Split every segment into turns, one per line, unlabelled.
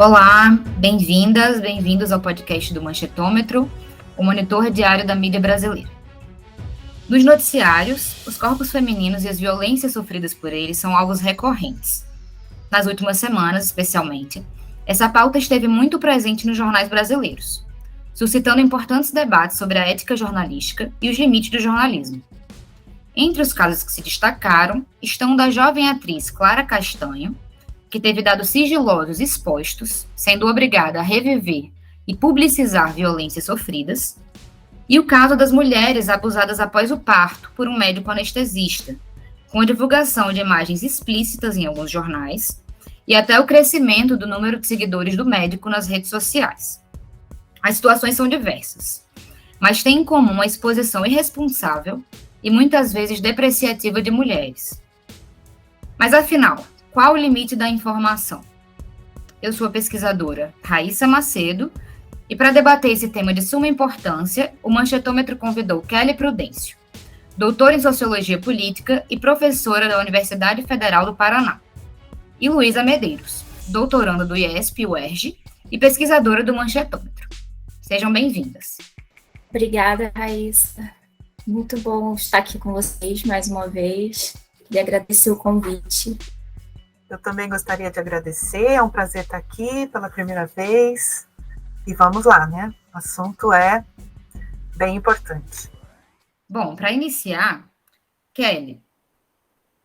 Olá, bem-vindas, bem-vindos ao podcast do Manchetômetro, o monitor diário da mídia brasileira. Nos noticiários, os corpos femininos e as violências sofridas por eles são alvos recorrentes. Nas últimas semanas, especialmente, essa pauta esteve muito presente nos jornais brasileiros, suscitando importantes debates sobre a ética jornalística e os limites do jornalismo. Entre os casos que se destacaram estão o da jovem atriz Clara Castanho, que teve dados sigilosos expostos, sendo obrigada a reviver e publicizar violências sofridas, e o caso das mulheres abusadas após o parto por um médico anestesista, com a divulgação de imagens explícitas em alguns jornais, e até o crescimento do número de seguidores do médico nas redes sociais. As situações são diversas, mas têm em comum a exposição irresponsável e muitas vezes depreciativa de mulheres. Mas afinal, qual o limite da informação? Eu sou a pesquisadora Raíssa Macedo, e para debater esse tema de suma importância, o Manchetômetro convidou Kelly Prudêncio, doutora em Sociologia Política e professora da Universidade Federal do Paraná, e Luísa Medeiros, doutoranda do IESP-UERJ e pesquisadora do Manchetômetro. Sejam bem-vindas.
Obrigada, Raíssa. Muito bom estar aqui com vocês mais uma vez e agradecer o convite.
Eu também gostaria de agradecer, é um prazer estar aqui pela primeira vez. E vamos lá, né? O assunto é bem importante.
Bom, para iniciar, Kelly,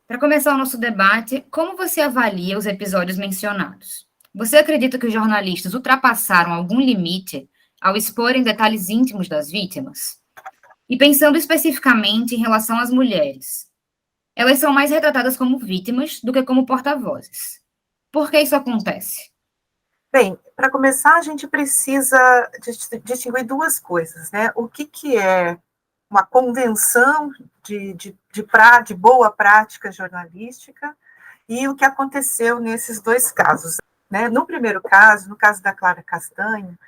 para começar o nosso debate, como você avalia os episódios mencionados? Você acredita que os jornalistas ultrapassaram algum limite ao exporem detalhes íntimos das vítimas? E pensando especificamente em relação às mulheres, elas são mais retratadas como vítimas do que como porta-vozes. Por que isso acontece?
Bem, para começar, a gente precisa distinguir duas coisas, né? O que é uma convenção de boa prática jornalística e o que aconteceu nesses dois casos, né? No primeiro caso, no caso da Clara Castanho,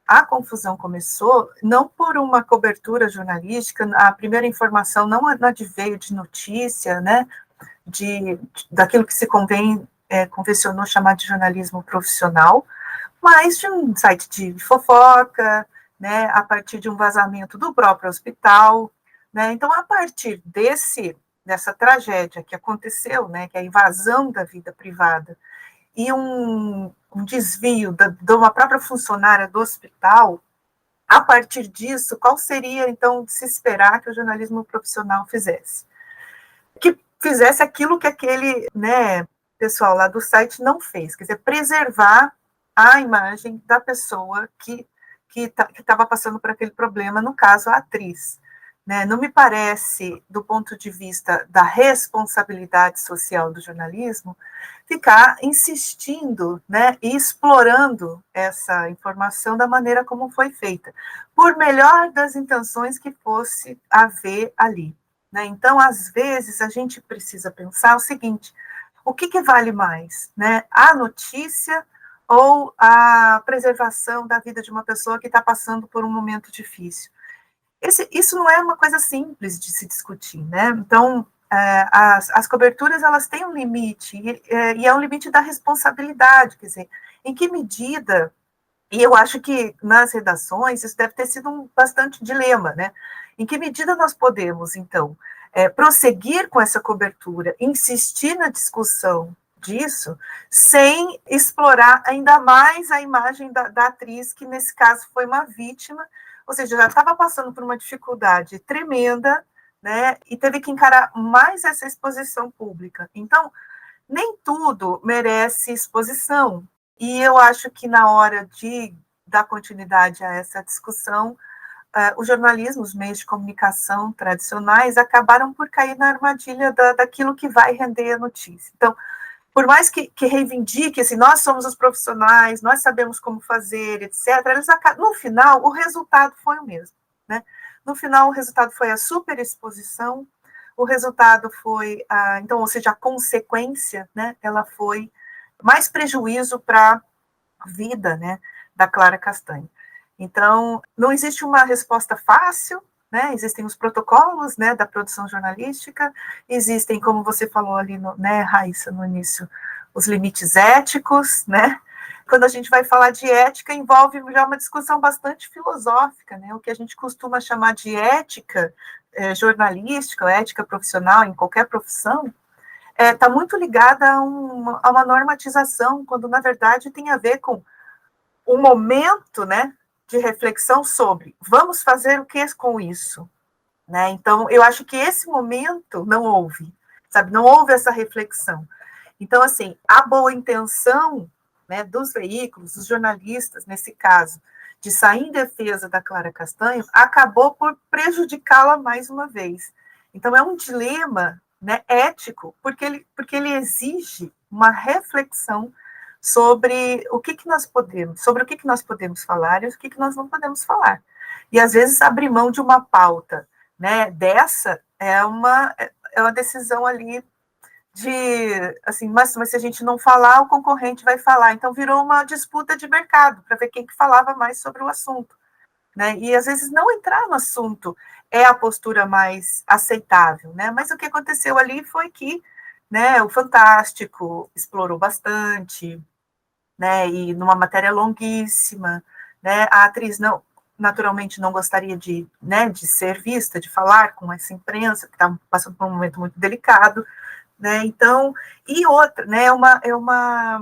a confusão começou não por uma cobertura jornalística, a primeira informação não adveio de notícia, né, daquilo que se convencionou chamar de jornalismo profissional, mas de um site de fofoca, né, a partir de um vazamento do próprio hospital, né. Então, a partir dessa tragédia que aconteceu, né, que é a invasão da vida privada, e um desvio de uma própria funcionária do hospital, a partir disso, qual seria, então, de se esperar que o jornalismo profissional fizesse? Que fizesse aquilo que aquele, né, pessoal lá do site não fez, quer dizer, preservar a imagem da pessoa que estava passando por aquele problema, no caso, a atriz. Né? Não me parece, do ponto de vista da responsabilidade social do jornalismo, ficar insistindo, né, e explorando essa informação da maneira como foi feita, por melhor das intenções que fosse haver ali. Né? Então, às vezes, a gente precisa pensar o seguinte: o que vale mais? Né? A notícia ou a preservação da vida de uma pessoa que está passando por um momento difícil? Isso não é uma coisa simples de se discutir, né? Então, as coberturas, elas têm um limite, e é um limite da responsabilidade, quer dizer, em que medida, e eu acho que nas redações isso deve ter sido bastante dilema, né? Em que medida nós podemos, então, prosseguir com essa cobertura, insistir na discussão disso, sem explorar ainda mais a imagem da atriz, que nesse caso foi uma vítima, ou seja, já estava passando por uma dificuldade tremenda, né, e teve que encarar mais essa exposição pública. Então, nem tudo merece exposição, e eu acho que na hora de dar continuidade a essa discussão, o jornalismo, os meios de comunicação tradicionais acabaram por cair na armadilha daquilo que vai render a notícia. Então, por mais que reivindique, assim, nós somos os profissionais, nós sabemos como fazer, etc., no final, o resultado foi o mesmo. Né? No final, o resultado foi a superexposição, o resultado foi, então, ou seja, a consequência, né, ela foi mais prejuízo para a vida, né, da Clara Castanho. Então, não existe uma resposta fácil, né? Existem os protocolos, né, da produção jornalística, existem, como você falou ali, né, Raíssa, no início, os limites éticos, né, quando a gente vai falar de ética, envolve já uma discussão bastante filosófica, né? O que a gente costuma chamar de ética jornalística, ou ética profissional, em qualquer profissão, está muito ligada a uma normatização, quando, na verdade, tem a ver com um momento, né, de reflexão sobre vamos fazer o que com isso, né? Então, eu acho que esse momento não houve, sabe? Não houve essa reflexão. Então, assim, a boa intenção, né, dos veículos, dos jornalistas, nesse caso, de sair em defesa da Clara Castanho, acabou por prejudicá-la mais uma vez. Então, é um dilema, né, ético, porque ele exige uma reflexão sobre o que nós podemos falar e o que nós não podemos falar. E, às vezes, abrir mão de uma pauta, né, dessa é uma decisão ali de, assim, mas se a gente não falar, o concorrente vai falar. Então, virou uma disputa de mercado, para ver quem que falava mais sobre o assunto, né? E, às vezes, não entrar no assunto é a postura mais aceitável, né? Mas o que aconteceu ali foi que, né, o Fantástico explorou bastante, né, e numa matéria longuíssima, né, a atriz naturalmente não gostaria de, né, de ser vista, de falar com essa imprensa, que está passando por um momento muito delicado, né, então, e outra, né, é uma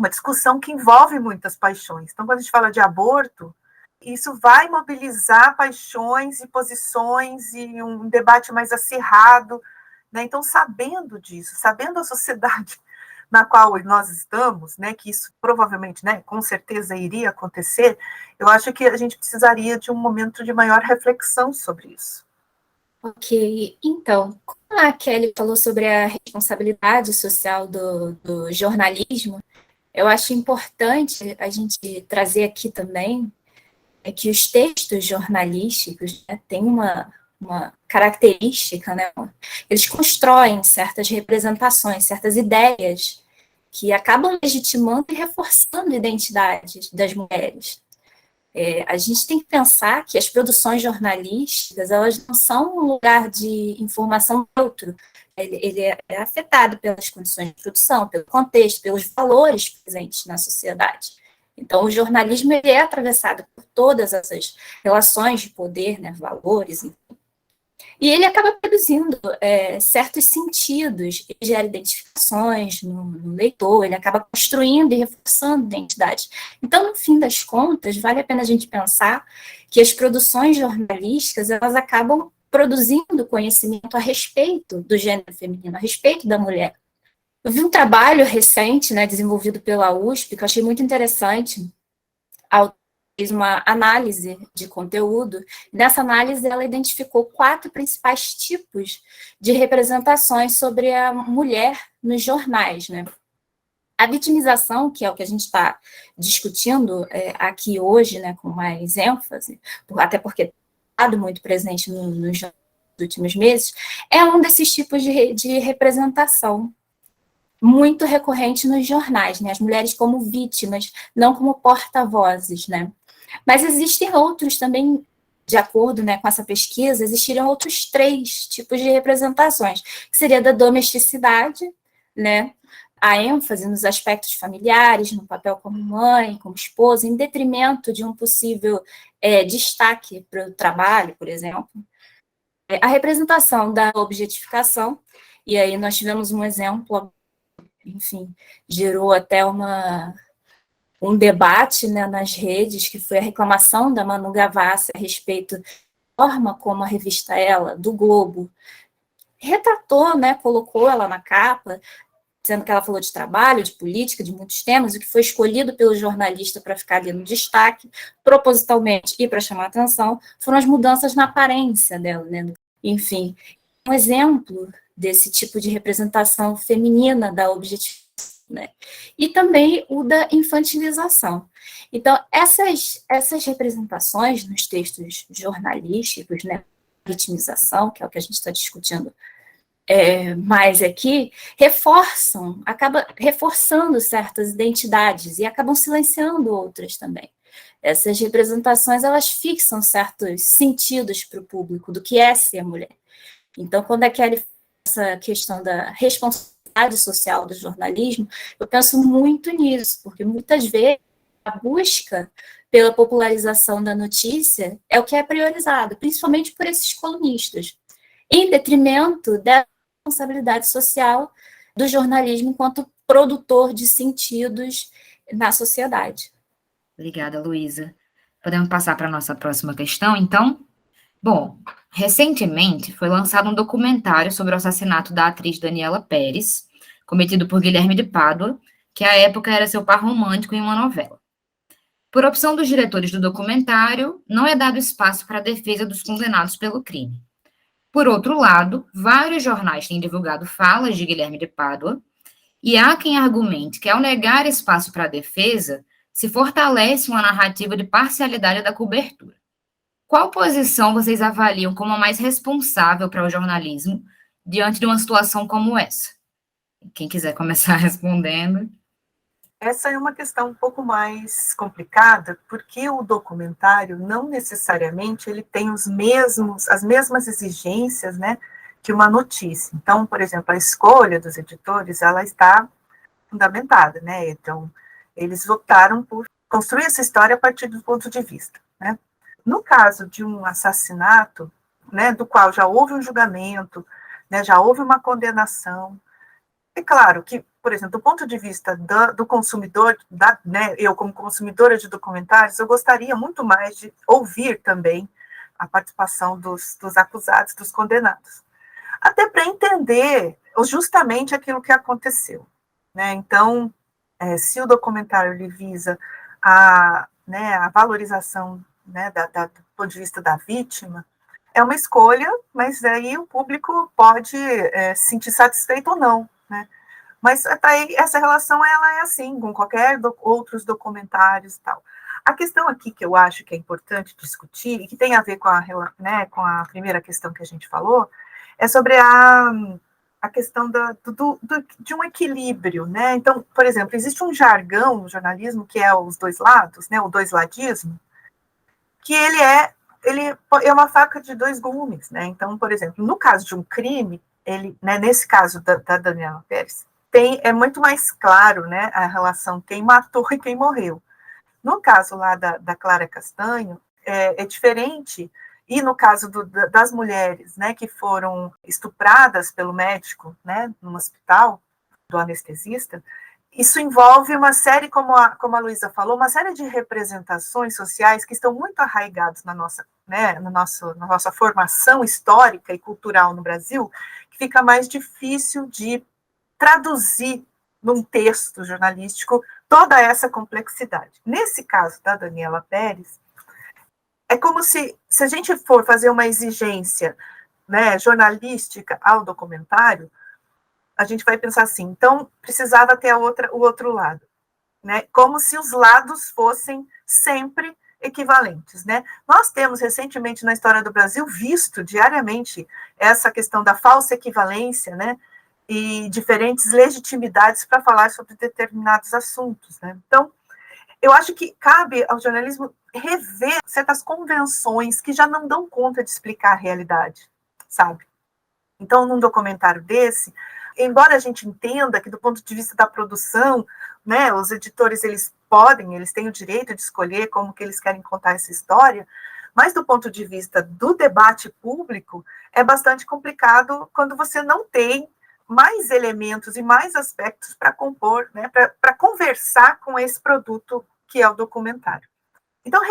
discussão que envolve muitas paixões. Então, quando a gente fala de aborto, isso vai mobilizar paixões e posições e um debate mais acirrado, né, então, sabendo disso, sabendo a sociedade na qual nós estamos, né, que isso provavelmente, né, com certeza iria acontecer, eu acho que a gente precisaria de um momento de maior reflexão sobre isso.
Ok, então, como a Kelly falou sobre a responsabilidade social do jornalismo, eu acho importante a gente trazer aqui também que os textos jornalísticos, né, têm uma característica, né, eles constroem certas representações, certas ideias que acabam legitimando e reforçando identidades das mulheres. A gente tem que pensar que as produções jornalísticas, elas não são um lugar de informação neutro. Ele é afetado pelas condições de produção, pelo contexto, pelos valores presentes na sociedade. Então, o jornalismo ele é atravessado por todas essas relações de poder, né, valores, enfim. E ele acaba produzindo certos sentidos, ele gera identificações no leitor, ele acaba construindo e reforçando identidade. Então, no fim das contas, vale a pena a gente pensar que as produções jornalísticas, elas acabam produzindo conhecimento a respeito do gênero feminino, a respeito da mulher. Eu vi um trabalho recente, né, desenvolvido pela USP, que eu achei muito interessante. Fez uma análise de conteúdo. Nessa análise, ela identificou 4 principais tipos de representações sobre a mulher nos jornais, né? A vitimização, que é o que a gente está discutindo aqui hoje, né, com mais ênfase, até porque tem estado muito presente nos últimos meses, é um desses tipos de representação muito recorrente nos jornais, né? As mulheres como vítimas, não como porta-vozes, né? Mas existem outros também, de acordo, né, com essa pesquisa, existiriam outros 3 tipos de representações, que seria da domesticidade, né, a ênfase nos aspectos familiares, no papel como mãe, como esposa, em detrimento de um possível destaque para o trabalho, por exemplo. A representação da objetificação, e aí nós tivemos um exemplo, enfim, gerou até um debate, né, nas redes, que foi a reclamação da Manu Gavassi a respeito da forma como a revista Ela, do Globo, retratou, né, colocou ela na capa, dizendo que ela falou de trabalho, de política, de muitos temas, o que foi escolhido pelo jornalista para ficar ali no destaque, propositalmente e para chamar atenção, foram as mudanças na aparência dela, né? Enfim, um exemplo desse tipo de representação feminina da objetificação, né? E também o da infantilização. Então, essas representações nos textos jornalísticos, né, vitimização, que é o que a gente está discutindo mais aqui, acaba reforçando certas identidades e acabam silenciando outras também. Essas representações, elas fixam certos sentidos para o público do que é ser mulher. Então, quando a Kelly fala essa questão da responsabilidade social do jornalismo, eu penso muito nisso, porque muitas vezes a busca pela popularização da notícia é o que é priorizado, principalmente por esses colunistas, em detrimento da responsabilidade social do jornalismo enquanto produtor de sentidos na sociedade.
Obrigada, Luísa. Podemos passar para a nossa próxima questão, então? Bom, recentemente foi lançado um documentário sobre o assassinato da atriz Daniela Pérez, cometido por Guilherme de Pádua, que à época era seu par romântico em uma novela. Por opção dos diretores do documentário, não é dado espaço para a defesa dos condenados pelo crime. Por outro lado, vários jornais têm divulgado falas de Guilherme de Pádua, e há quem argumente que, ao negar espaço para a defesa, se fortalece uma narrativa de parcialidade da cobertura. Qual posição vocês avaliam como a mais responsável para o jornalismo diante de uma situação como essa? Quem quiser começar respondendo.
Essa é uma questão um pouco mais complicada, porque o documentário não necessariamente ele tem as mesmas exigências, né, que uma notícia. Então, por exemplo, a escolha dos editores, ela está fundamentada, né? Então, eles optaram por construir essa história a partir do ponto de vista, né? No caso de um assassinato, né, do qual já houve um julgamento, né, já houve uma condenação, é claro que, por exemplo, do ponto de vista do consumidor, né, eu como consumidora de documentários, eu gostaria muito mais de ouvir também a participação dos acusados, dos condenados, até para entender justamente aquilo que aconteceu, né? Então, se o documentário ele visa né, a valorização, né, do ponto de vista da vítima, é uma escolha, mas aí o público pode se sentir satisfeito ou não, né? Mas essa relação ela é assim com qualquer outros documentários e tal. A questão aqui que eu acho que é importante discutir, e que tem a ver com com a primeira questão que a gente falou, é sobre a questão de um equilíbrio, né? Então, por exemplo, existe um jargão no jornalismo que é os dois lados, né? O doisladismo, que ele é uma faca de dois gumes, né? Então, por exemplo, no caso de um crime, né, nesse caso da Daniela Pérez, é muito mais claro, né, a relação quem matou e quem morreu. No caso lá da Clara Castanho, é diferente, e no caso das mulheres, né, que foram estupradas pelo médico, né, no hospital, do anestesista, isso envolve uma série, como a Luísa falou, uma série de representações sociais que estão muito arraigadas na nossa, né, na nossa formação histórica e cultural no Brasil, que fica mais difícil de traduzir num texto jornalístico toda essa complexidade. Nesse caso da Daniela Pérez, é como se a gente for fazer uma exigência, né, jornalística ao documentário, a gente vai pensar assim, então precisava ter o outro lado, né? Como se os lados fossem sempre equivalentes, né? Nós temos recentemente na história do Brasil visto diariamente essa questão da falsa equivalência, né? E diferentes legitimidades para falar sobre determinados assuntos, né? Então, eu acho que cabe ao jornalismo rever certas convenções que já não dão conta de explicar a realidade, sabe? Então, num documentário desse, embora a gente entenda que do ponto de vista da produção, né, os editores eles têm o direito de escolher como que eles querem contar essa história, mas do ponto de vista do debate público, é bastante complicado quando você não tem mais elementos e mais aspectos para compor, né, para conversar com esse produto que é o documentário. Então,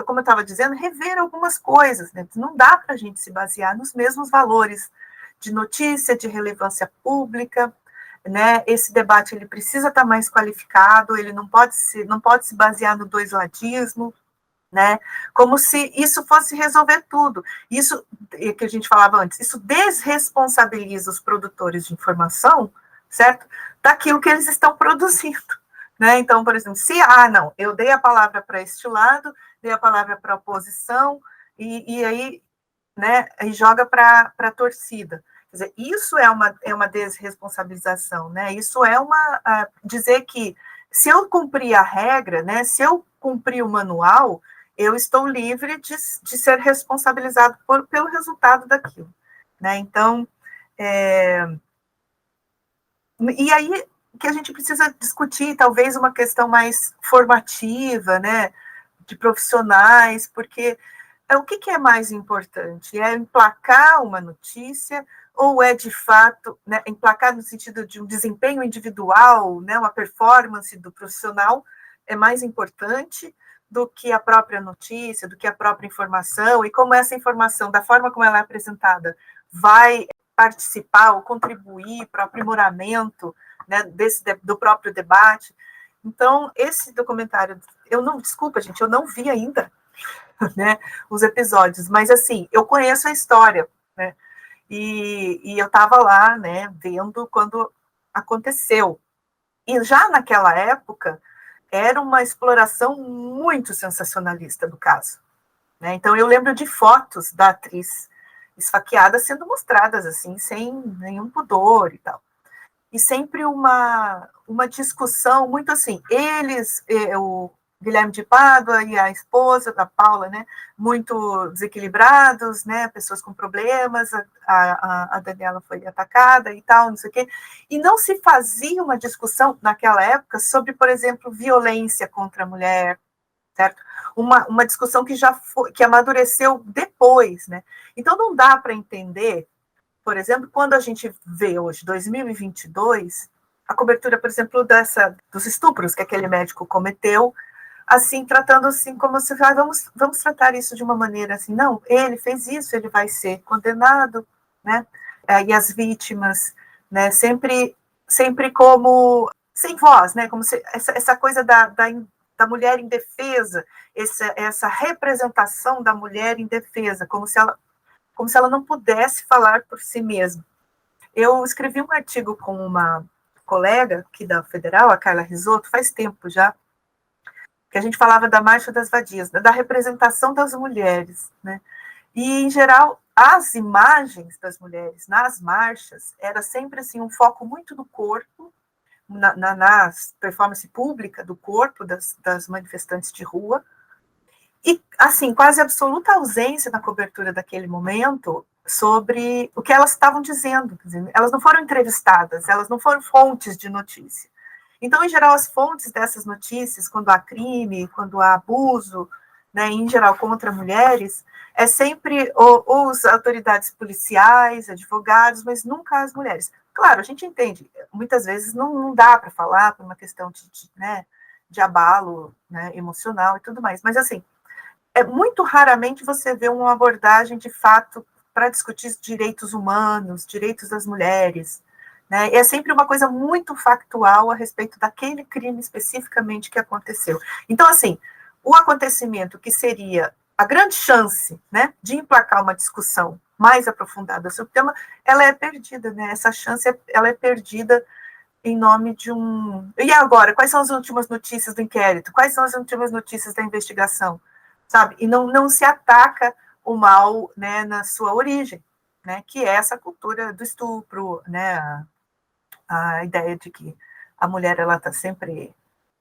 como eu estava dizendo, rever algumas coisas, né? Não dá para a gente se basear nos mesmos valores de notícia, de relevância pública, né? Esse debate ele precisa estar mais qualificado, ele não pode se basear no doisladismo, né? Como se isso fosse resolver tudo. Isso que a gente falava antes, isso desresponsabiliza os produtores de informação, certo? Daquilo que eles estão produzindo, né? Então, por exemplo, não, eu dei a palavra para este lado, dei a palavra para a oposição, e aí, né, e joga para a torcida. Quer dizer, isso é uma desresponsabilização, né? Isso é dizer que se eu cumprir a regra, né, se eu cumprir o manual, eu estou livre de ser responsabilizado pelo resultado daquilo, né? Então, E aí que a gente precisa discutir, talvez, uma questão mais formativa, né, de profissionais, porque o que é mais importante? É emplacar uma notícia ou é, de fato, né, emplacar no sentido de um desempenho individual, né, uma performance do profissional é mais importante do que a própria notícia, do que a própria informação, e como essa informação, da forma como ela é apresentada, vai participar ou contribuir para o aprimoramento, né, do próprio debate. Então, esse documentário, desculpa, gente, eu não vi ainda, né, os episódios, mas, assim, eu conheço a história, né, e eu estava lá, né, vendo quando aconteceu. E já naquela época, era uma exploração muito sensacionalista do caso, né? Então, eu lembro de fotos da atriz esfaqueada sendo mostradas, assim, sem nenhum pudor e tal. E sempre uma discussão muito assim, o Guilherme de Pádua e a esposa da Paula, né, muito desequilibrados, né, pessoas com problemas, a Daniela foi atacada e tal, não sei o quê, e não se fazia uma discussão naquela época sobre, por exemplo, violência contra a mulher, certo? Uma discussão que já foi, que amadureceu depois, né? Então não dá para entender, por exemplo, quando a gente vê hoje, 2022, a cobertura, por exemplo, dos estupros que aquele médico cometeu, assim, tratando assim, como se vamos tratar isso de uma maneira assim, não, ele fez isso, ele vai ser condenado, né? E as vítimas, né, sempre como sem voz, né? Como se essa coisa da mulher indefesa, essa representação da mulher indefesa, como se ela não pudesse falar por si mesma. Eu escrevi um artigo com uma colega aqui da Federal, a Carla Risotto, faz tempo já, que a gente falava da Marcha das Vadias, da representação das mulheres, né? E, em geral, as imagens das mulheres nas marchas era sempre assim, um foco muito do corpo, na performance pública do corpo das manifestantes de rua, e, assim, quase absoluta ausência na cobertura daquele momento sobre o que elas estavam dizendo. Quer dizer, elas não foram entrevistadas, elas não foram fontes de notícia. Então, em geral, as fontes dessas notícias, quando há crime, quando há abuso, né, em geral contra mulheres, é sempre as autoridades policiais, advogados, mas nunca as mulheres. Claro, a gente entende, muitas vezes não dá para falar por uma questão de abalo, né, emocional e tudo mais, mas assim, muito raramente você vê uma abordagem de fato para discutir direitos humanos, direitos das mulheres, né? É sempre uma coisa muito factual a respeito daquele crime especificamente que aconteceu. Então, assim, o acontecimento que seria a grande chance, né, de emplacar uma discussão mais aprofundada sobre o tema, ela é perdida, né? Essa chance ela é perdida em nome de um... E agora, quais são as últimas notícias do inquérito? Quais são as últimas notícias da investigação? Sabe? E não se ataca o mal, né, na sua origem, né, que é essa cultura do estupro, né, a ideia de que a mulher ela está sempre,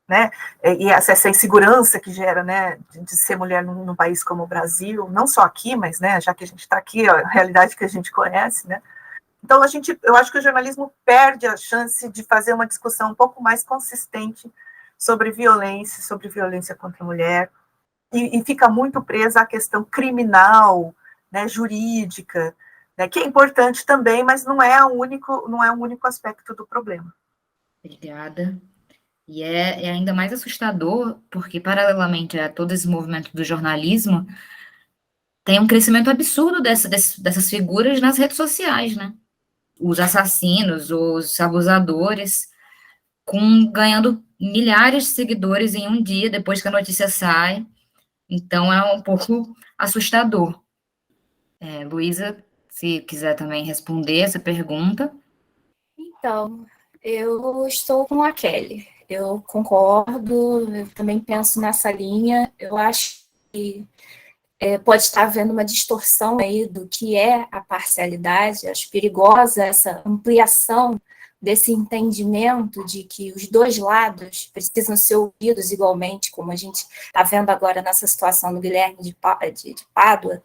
né, e essa insegurança que gera, né, de ser mulher num país como o Brasil, não só aqui, mas, né, já que a gente está aqui, a realidade que a gente conhece, né. Então eu acho que o jornalismo perde a chance de fazer uma discussão um pouco mais consistente sobre violência contra a mulher, e fica muito presa à questão criminal, né, jurídica, né, que é importante também, mas não é o único aspecto do problema.
Obrigada. E é ainda mais assustador, porque, paralelamente a todo esse movimento do jornalismo, tem um crescimento absurdo dessas figuras nas redes sociais, né? Os assassinos, os abusadores, ganhando milhares de seguidores em um dia depois que a notícia sai. Então, é um pouco assustador. Luísa, se quiser também responder essa pergunta.
Então, eu estou com a Kelly. Eu concordo, eu também penso nessa linha. Eu acho que pode estar havendo uma distorção aí do que é a parcialidade. Acho perigosa essa ampliação desse entendimento de que os dois lados precisam ser ouvidos igualmente, como a gente está vendo agora nessa situação do Guilherme de Pádua,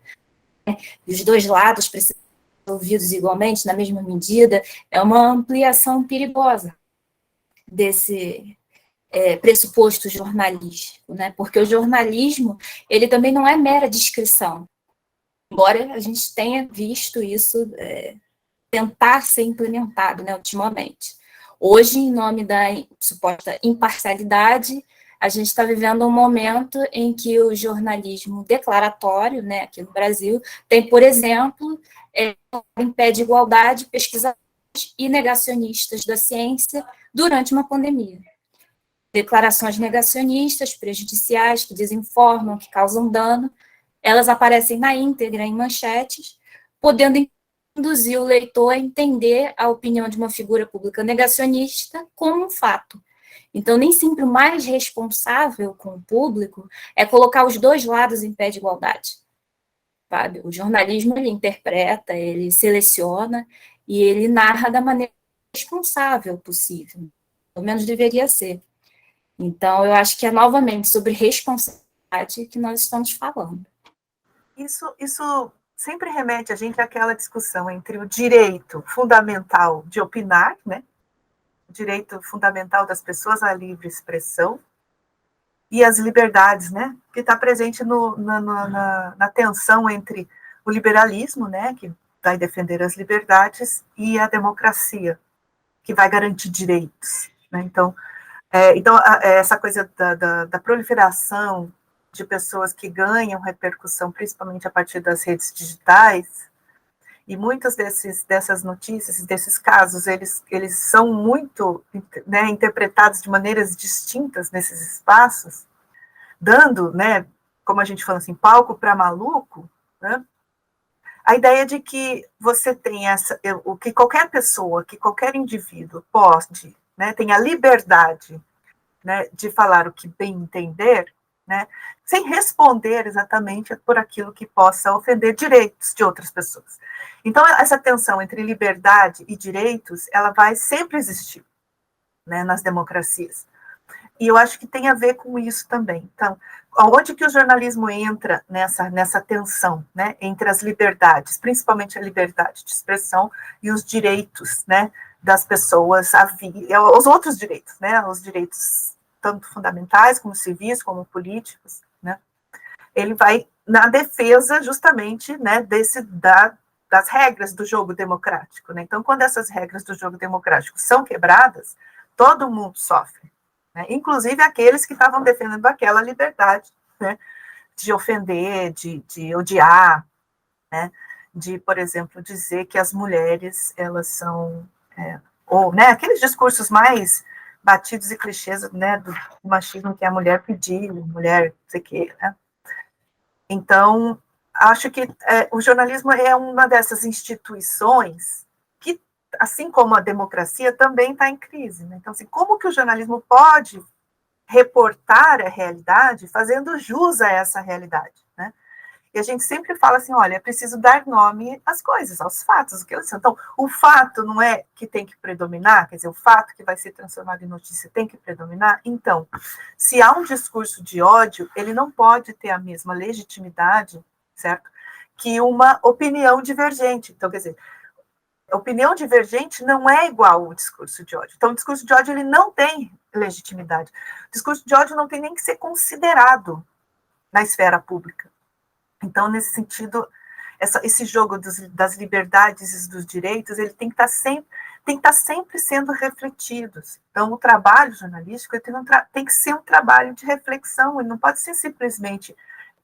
né? Os dois lados precisam ouvidos igualmente, na mesma medida, é uma ampliação perigosa desse pressuposto jornalístico, né? Porque o jornalismo, ele também não é mera descrição, embora a gente tenha visto isso tentar ser implementado, né, ultimamente. Hoje, em nome da suposta imparcialidade, a gente está vivendo um momento em que o jornalismo declaratório, né, aqui no Brasil, tem, por exemplo, em pé de igualdade pesquisadores e negacionistas da ciência durante uma pandemia. Declarações negacionistas, prejudiciais, que desinformam, que causam dano, elas aparecem na íntegra em manchetes, podendo induzir o leitor a entender a opinião de uma figura pública negacionista como um fato. Então, nem sempre o mais responsável com o público é colocar os dois lados em pé de igualdade. Sabe? O jornalismo, ele interpreta, ele seleciona e ele narra da maneira responsável possível. Pelo menos deveria ser. Então, eu acho que é novamente sobre responsabilidade que nós estamos falando.
Isso sempre remete a gente àquela discussão entre o direito fundamental de opinar, né? O direito fundamental das pessoas à livre expressão e as liberdades, né? Que está presente na tensão entre o liberalismo, né? Que vai defender as liberdades, e a democracia, que vai garantir direitos, né? Então, essa coisa da proliferação de pessoas que ganham repercussão, principalmente a partir das redes digitais, e muitas dessas notícias, desses casos, eles são muito, né, interpretados de maneiras distintas nesses espaços, dando, né, como a gente fala assim, palco para maluco, né? A ideia de que você tem que qualquer pessoa, que qualquer indivíduo pode, né, tem a liberdade, né, de falar o que bem entender, né, sem responder exatamente por aquilo que possa ofender direitos de outras pessoas. Então, essa tensão entre liberdade e direitos, ela vai sempre existir, né, nas democracias. E eu acho que tem a ver com isso também. Então, onde que o jornalismo entra nessa tensão, né, entre as liberdades, principalmente a liberdade de expressão e os direitos, né, das pessoas, os outros direitos, né, os direitos tanto fundamentais, como civis, como políticos, né? Ele vai na defesa, justamente, né, das regras do jogo democrático, né? Então, quando essas regras do jogo democrático são quebradas, todo mundo sofre, né? Inclusive aqueles que estavam defendendo aquela liberdade, né, de ofender, de odiar, né, de, por exemplo, dizer que as mulheres, elas são, ou, né, aqueles discursos mais batidos e clichês, né, do machismo, que a mulher pediu, mulher, não sei o quê, né? Então, acho que o jornalismo é uma dessas instituições que, assim como a democracia, também está em crise, né? Então, assim, como que o jornalismo pode reportar a realidade fazendo jus a essa realidade, né? E a gente sempre fala assim, olha, é preciso dar nome às coisas, aos fatos, o que eles são. Então, o fato não é que tem que predominar, quer dizer, o fato que vai ser transformado em notícia tem que predominar. Então, se há um discurso de ódio, ele não pode ter a mesma legitimidade, certo, que uma opinião divergente. Então, quer dizer, a opinião divergente não é igual ao discurso de ódio. Então, o discurso de ódio, ele não tem legitimidade. O discurso de ódio não tem nem que ser considerado na esfera pública. Então, nesse sentido, esse jogo das liberdades e dos direitos, ele tem que estar sempre sendo refletido. Então, o trabalho jornalístico tem que ser um trabalho de reflexão, ele não pode ser simplesmente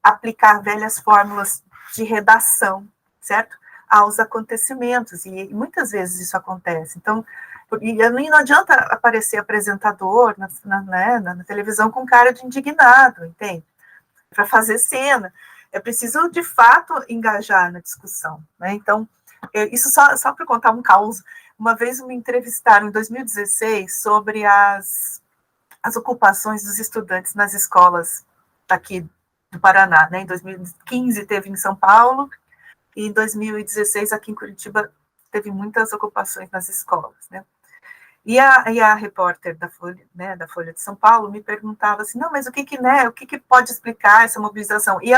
aplicar velhas fórmulas de redação, certo? Aos acontecimentos, e muitas vezes isso acontece. Então, não adianta aparecer apresentador na televisão com cara de indignado, entende? Para fazer cena. É preciso, de fato, engajar na discussão, né? Então, isso só para contar um caos. Uma vez me entrevistaram em 2016 sobre as ocupações dos estudantes nas escolas aqui do Paraná, né? Em 2015 teve em São Paulo, e em 2016 aqui em Curitiba teve muitas ocupações nas escolas, né? E a repórter da Folha de São Paulo me perguntava assim, não, mas o que pode explicar essa mobilização? E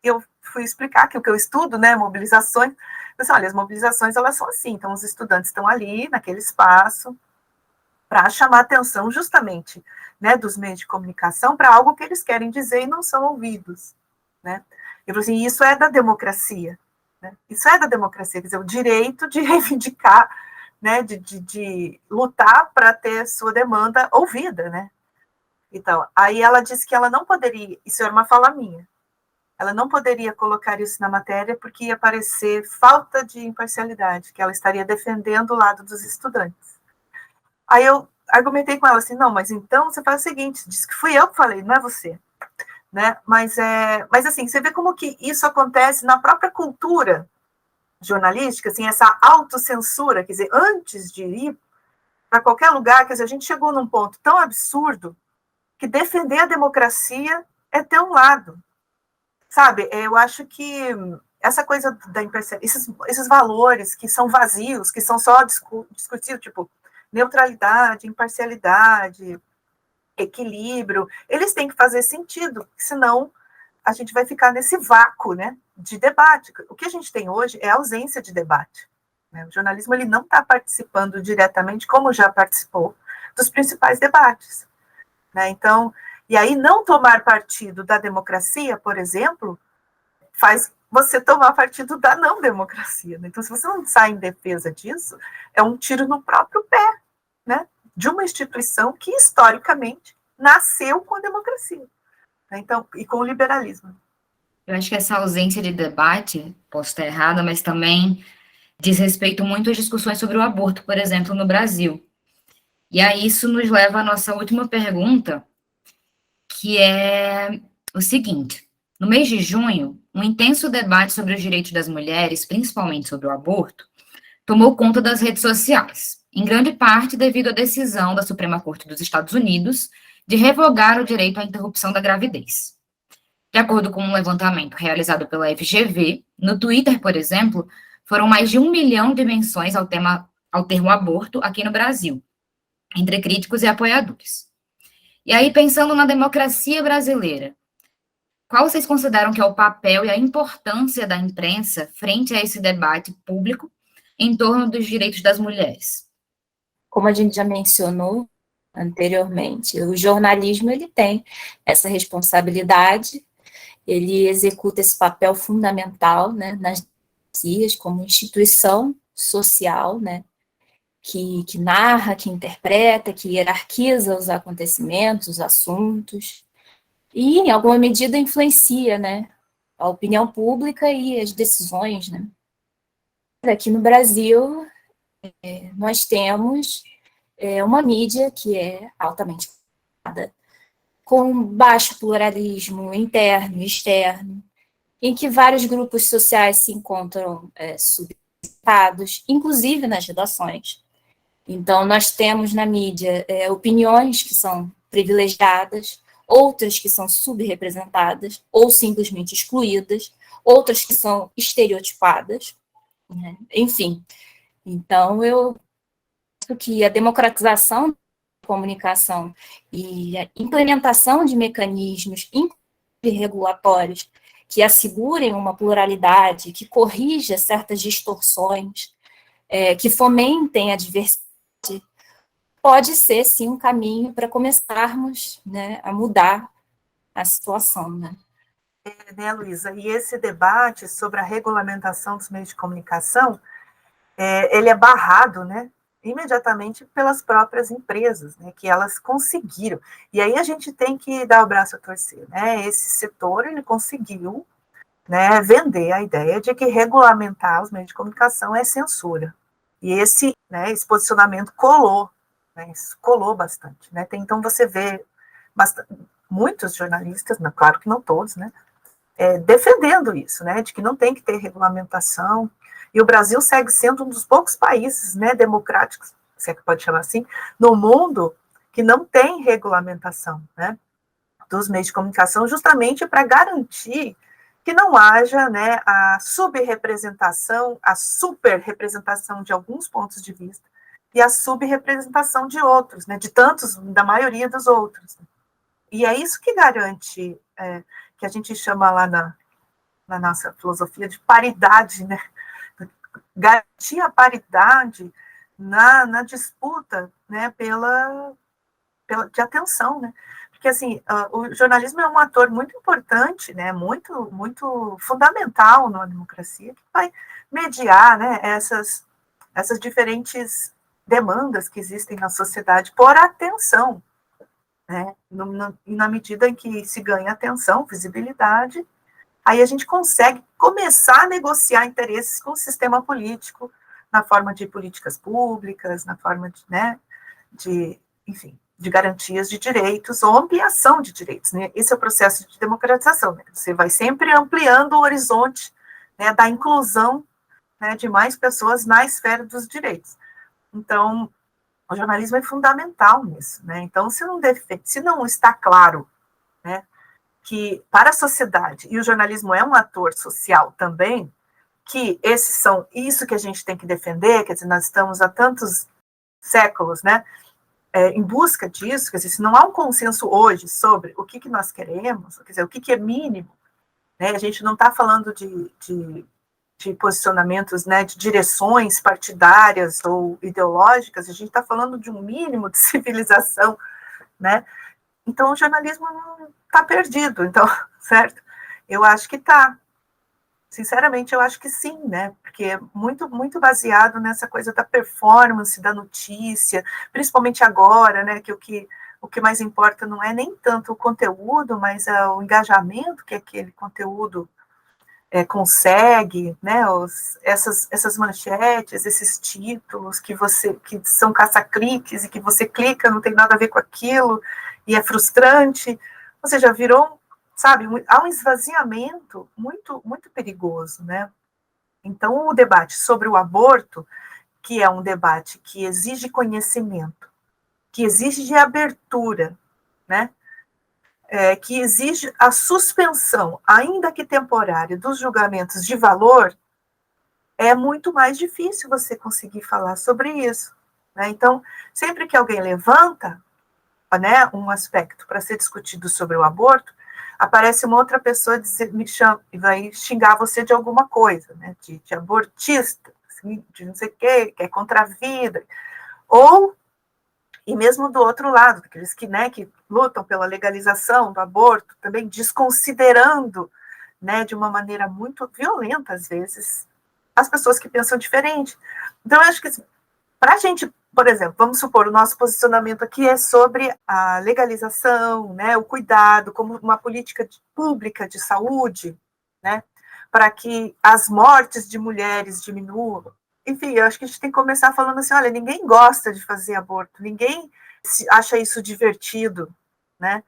eu fui explicar que o que eu estudo, né, mobilizações, Então, olha, as mobilizações, elas são assim, então os estudantes estão ali, naquele espaço, para chamar a atenção justamente, né, dos meios de comunicação para algo que eles querem dizer e não são ouvidos, né? Eu falo assim, isso é da democracia, né? Isso é da democracia, quer dizer, o direito de reivindicar, né, de lutar para ter sua demanda ouvida, né? Então, aí ela disse que ela não poderia, isso era uma fala minha, ela não poderia colocar isso na matéria porque ia parecer falta de imparcialidade, que ela estaria defendendo o lado dos estudantes. Aí eu argumentei com ela assim, não, mas então você faz o seguinte, diz que fui eu que falei, não é você, né? Mas assim, você vê como que isso acontece na própria cultura jornalística, assim, essa autocensura, quer dizer, antes de ir para qualquer lugar, quer dizer, a gente chegou num ponto tão absurdo que defender a democracia é ter um lado, sabe? Eu acho que essa coisa da esses valores que são vazios, que são só discutidos, tipo, neutralidade, imparcialidade, equilíbrio, eles têm que fazer sentido, senão a gente vai ficar nesse vácuo, né, de debate. O que a gente tem hoje é a ausência de debate, né? O jornalismo ele não está participando diretamente, como já participou, dos principais debates, né? Então, e aí não tomar partido da democracia, por exemplo, faz você tomar partido da não democracia, né? Então, se você não sai em defesa disso, é um tiro no próprio pé, né, de uma instituição que, historicamente, nasceu com a democracia, né? Então, e com o liberalismo.
Eu acho que essa ausência de debate, posso estar errada, mas também diz respeito muito às discussões sobre o aborto, por exemplo, no Brasil. E aí isso nos leva à nossa última pergunta, que é o seguinte: no mês de junho, um intenso debate sobre os direitos das mulheres, principalmente sobre o aborto, tomou conta das redes sociais, em grande parte devido à decisão da Suprema Corte dos Estados Unidos de revogar o direito à interrupção da gravidez. De acordo com um levantamento realizado pela FGV, no Twitter, por exemplo, foram mais de 1 milhão de menções ao termo aborto aqui no Brasil, entre críticos e apoiadores. E aí, pensando na democracia brasileira, qual vocês consideram que é o papel e a importância da imprensa frente a esse debate público em torno dos direitos das mulheres?
Como a gente já mencionou anteriormente, o jornalismo ele tem essa responsabilidade, ele executa esse papel fundamental, né, nas democracias como instituição social, né, que narra, que interpreta, que hierarquiza os acontecimentos, os assuntos, e, em alguma medida, influencia, né, a opinião pública e as decisões, né. Aqui no Brasil, nós temos uma mídia que é altamente com baixo pluralismo interno e externo, em que vários grupos sociais se encontram subrepresentados, inclusive nas redações. Então, nós temos na mídia opiniões que são privilegiadas, outras que são subrepresentadas ou simplesmente excluídas, outras que são estereotipadas, né? Enfim. Então, eu acho que a democratização da comunicação e a implementação de mecanismos regulatórios que assegurem uma pluralidade, que corrija certas distorções, que fomentem a diversidade, pode ser, sim, um caminho para começarmos, né, a mudar a situação, né?
Né, Luísa? E esse debate sobre a regulamentação dos meios de comunicação, ele é barrado, né, imediatamente pelas próprias empresas, né, que elas conseguiram. E aí a gente tem que dar o braço a torcer, né? Esse setor, ele conseguiu, né, vender a ideia de que regulamentar os meios de comunicação é censura. E esse posicionamento colou, né, colou bastante, né? Então você vê muitos jornalistas, claro que não todos, né, defendendo isso, né, de que não tem que ter regulamentação. E o Brasil segue sendo um dos poucos países, né, democráticos, se é que pode chamar assim, no mundo que não tem regulamentação, né, dos meios de comunicação, justamente para garantir que não haja, né, a subrepresentação, a superrepresentação de alguns pontos de vista e a subrepresentação de outros, né, de tantos, da maioria dos outros. E é isso que garante, que a gente chama lá na nossa filosofia de paridade, né, garantir a paridade na disputa, né, de atenção, né? Porque, assim, o jornalismo é um ator muito importante, né, muito, muito fundamental numa democracia, que vai mediar, né, essas diferentes demandas que existem na sociedade por atenção, né? Na medida em que se ganha atenção, visibilidade, aí a gente consegue começar a negociar interesses com o sistema político, na forma de políticas públicas, na forma de, né, enfim, de garantias de direitos ou ampliação de direitos, né? Esse é o processo de democratização, né? Você vai sempre ampliando o horizonte, né, da inclusão, né, de mais pessoas na esfera dos direitos. Então, o jornalismo é fundamental nisso, né? Então, se não está claro, né, que para a sociedade, e o jornalismo é um ator social também, que isso que a gente tem que defender, quer dizer, nós estamos há tantos séculos, né, em busca disso, quer dizer, se não há um consenso hoje sobre o que nós queremos, quer dizer, o que é mínimo, né, a gente não está falando de posicionamentos, né, de direções partidárias ou ideológicas, a gente está falando de um mínimo de civilização, né, então o jornalismo não está perdido, então, certo? Eu acho que está. Sinceramente, eu acho que sim, né? Porque é muito, muito baseado nessa coisa da performance, da notícia, principalmente agora, né? Que o que mais importa não é nem tanto o conteúdo, mas é o engajamento que aquele conteúdo consegue, né? Essas manchetes, esses títulos que são caça-cliques e que você clica, não tem nada a ver com aquilo, e é frustrante. Ou seja, virou, sabe, há um esvaziamento muito, muito perigoso, né? Então, o debate sobre o aborto, que é um debate que exige conhecimento, que exige abertura, né? Que exige a suspensão, ainda que temporária, dos julgamentos de valor, é muito mais difícil você conseguir falar sobre isso, né? Então, sempre que alguém levanta, né, um aspecto para ser discutido sobre o aborto, aparece uma outra pessoa e vai xingar você de alguma coisa, né, de abortista, assim, de não sei o quê, que é contra a vida, e mesmo do outro lado, aqueles que, né, que lutam pela legalização do aborto, também desconsiderando, né, de uma maneira muito violenta, às vezes, as pessoas que pensam diferente. Então, eu acho que, para a gente, por exemplo, vamos supor, o nosso posicionamento aqui é sobre a legalização, né, o cuidado, como uma política pública de saúde, né, para que as mortes de mulheres diminuam. Enfim, eu acho que a gente tem que começar falando assim, olha, ninguém gosta de fazer aborto, ninguém acha isso divertido, né?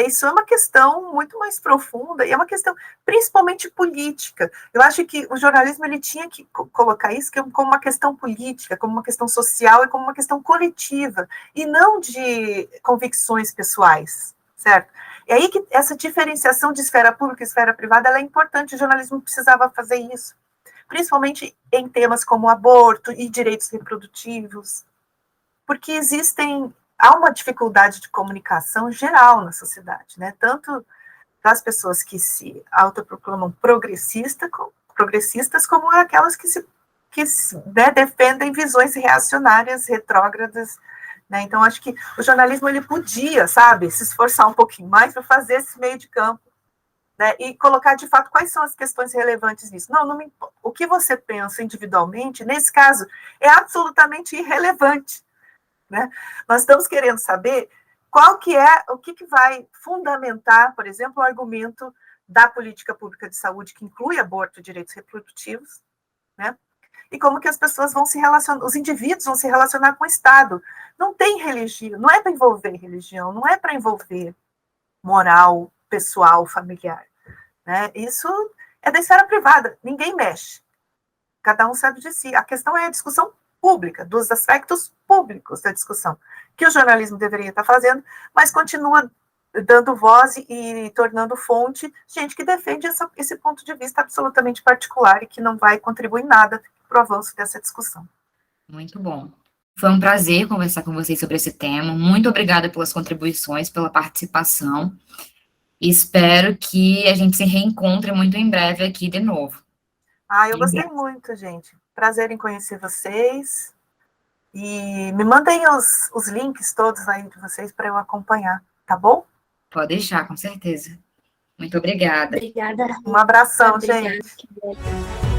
Isso é uma questão muito mais profunda, e é uma questão principalmente política. Eu acho que o jornalismo ele tinha que colocar isso como uma questão política, como uma questão social e como uma questão coletiva, e não de convicções pessoais, certo? E aí que essa diferenciação de esfera pública e esfera privada ela é importante, o jornalismo precisava fazer isso, principalmente em temas como aborto e direitos reprodutivos, porque há uma dificuldade de comunicação geral na sociedade, né? Tanto das pessoas que se autoproclamam progressistas, como aquelas que né, defendem visões reacionárias, retrógradas, né? Então, acho que o jornalismo ele podia, sabe, se esforçar um pouquinho mais para fazer esse meio de campo, né, e colocar de fato quais são as questões relevantes nisso. Não me importa. O que você pensa individualmente, nesse caso, é absolutamente irrelevante, né? Nós estamos querendo saber o que vai fundamentar, por exemplo, o argumento da política pública de saúde que inclui aborto e direitos reprodutivos, né? E como que as pessoas vão se relacionar, os indivíduos vão se relacionar com o Estado. Não tem religião, não é para envolver religião, não é para envolver moral, pessoal, familiar, né? Isso é da esfera privada, ninguém mexe. Cada um sabe de si. A questão é a discussão pública, dos aspectos públicos da discussão, que o jornalismo deveria estar fazendo, mas continua dando voz e tornando fonte gente que defende esse ponto de vista absolutamente particular e que não vai contribuir nada para o avanço dessa discussão.
Muito bom. Foi um prazer conversar com vocês sobre esse tema. Muito obrigada pelas contribuições, pela participação. Espero que a gente se reencontre muito em breve aqui de novo.
Eu gostei muito, gente. Prazer em conhecer vocês. E me mandem os links todos aí de vocês para eu acompanhar, tá bom?
Pode deixar, com certeza. Muito obrigada.
Obrigada.
Um abração,
Obrigada,
gente.
Kelly.